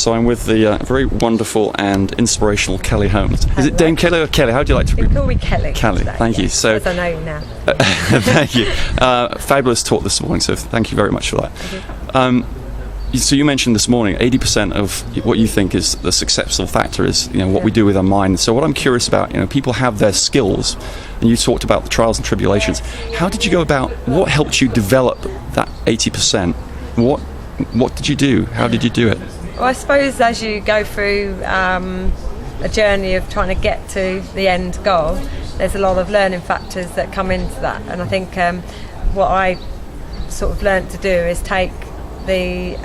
So I'm with the very wonderful and inspirational Kelly Holmes. Is it Dame Kelly or Kelly? How do you like to be? You can call me Kelly. Kelly, today, thank you. yes, So, as I know you now. thank you. Fabulous talk this morning, so thank you very much for that. So you mentioned this morning 80% of what you think is the successful factor is what we do with our mind. So what I'm curious about, people have their skills, and you talked about the trials and tribulations. How did you go about, what helped you develop that 80%? What did you do? How did you do it? Well, I suppose as you go through a journey of trying to get to the end goal, there's a lot of learning factors that come into that. And I think what I sort of learnt to do is take the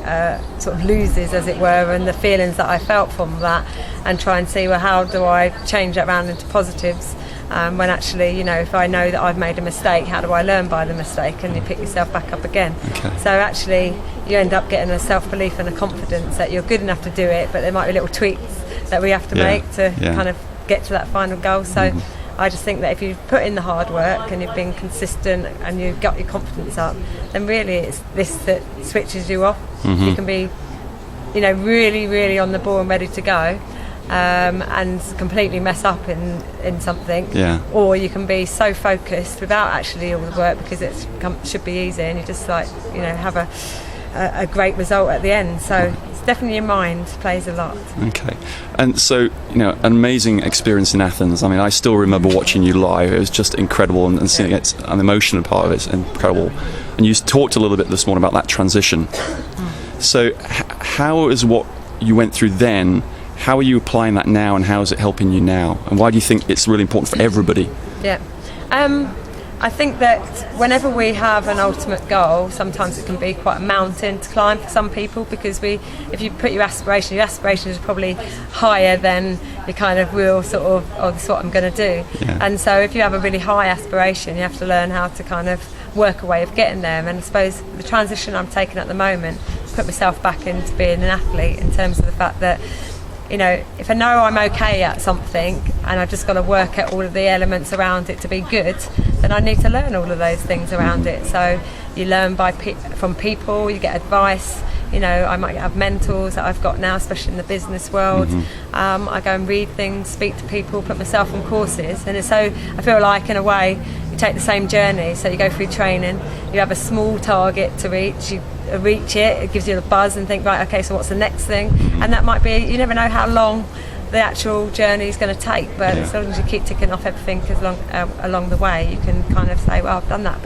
sort of loses, as it were, and the feelings that I felt from that, and try and see, well, how do I change that around into positives? When actually, if I know that I've made a mistake, how do I learn by the mistake? And you pick yourself back up again. Okay. So actually, you end up getting a self-belief and a confidence that you're good enough to do it, but there might be little tweaks that we have to make to kind of get to that final goal. So I just think that if you put in the hard work and you've been consistent and you've got your confidence up, then really it's this that switches you off. You can be, really, really on the ball and ready to go. And completely mess up in something, or you can be so focused without actually all the work, because it should be easy, and you just have a great result at the end. So it's definitely your mind plays a lot. Okay. And so an amazing experience in Athens. I mean, I still remember watching you live. It was just incredible, and seeing it, an emotional part of it's incredible. And you talked a little bit this morning about that transition. So how is what you went through then, how are you applying that now, and how is it helping you now? And why do you think it's really important for everybody? Yeah. I think that whenever we have an ultimate goal, sometimes it can be quite a mountain to climb for some people, because if you put your aspiration is probably higher than your kind of real sort of, oh, this is what I'm going to do. Yeah. And so if you have a really high aspiration, you have to learn how to kind of work a way of getting there. And I suppose the transition I'm taking at the moment, put myself back into being an athlete, in terms of the fact that if I know I'm okay at something and I've just got to work at all of the elements around it to be good, then I need to learn all of those things around it. So you learn from people, you get advice. I might have mentors that I've got now, especially in the business world. I go and read things, speak to people, put myself on courses, and I feel like, in a way, you take the same journey. So you go through training, you have a small target to reach, you reach it gives you a buzz and think, right, okay, so what's the next thing? And that might be, you never know how long the actual journey is going to take, but as long as you keep ticking off everything along the way, you can kind of say, well, I've done that bit.